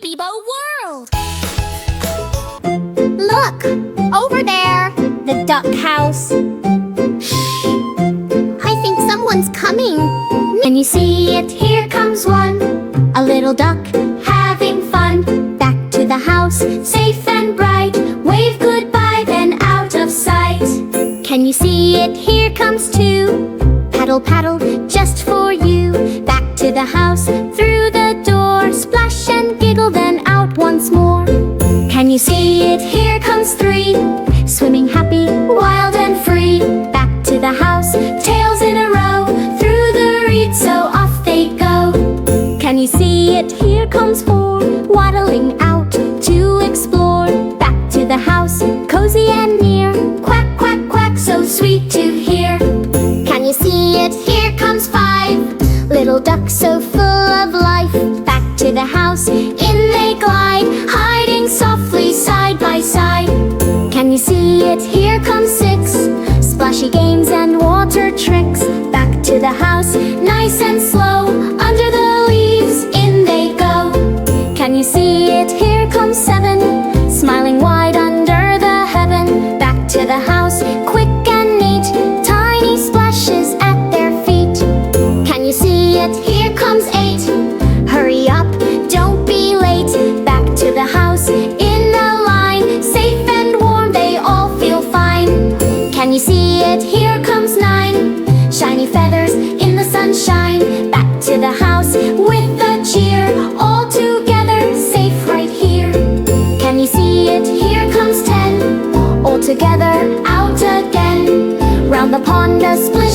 Bibo world. Look! Over there! The duck house. Shh! I think someone's coming. Can you see it? Here comes one. A little duck having fun. Back to the house, safe and bright. Wave goodbye, then out of sight. Can you see it? Here comes two. Paddle, paddle, just for you. Back to the house, through the door. Splash and giggle, then out once more. Can you see it? Here comes three. Swimming happy, wild and free. Back to the house, tails in a row. Through the reeds, so off they go. Can you see it? Here comes four. Waddling out to explore. Back to the house, cozy and near. Quack, quack, quack, so sweet to hear. Can you see it? Here comes five. Little ducks so full of life. Back to the house, in they glide. Hiding softly side by side. Can you see it? Here comes six. Splashy games and water tricks. Back to the house, nice and slow. Under the leaves, in they go. Can you see it? Here comes seven. Smiling wide under the heaven. Back to the house, quick and neat. Tiny splashes at their feet. Can you see it? Here comes eight. Hurry up, don't be late. Back to the house, in a line. Safe and warm, they all feel fine. Can you see it? Here comes nine. Shiny feathers in the sunshine. Back to the house with a cheer. All together, safe right here. Can you see it? Here comes 10. All together, out again. Round the pond, a split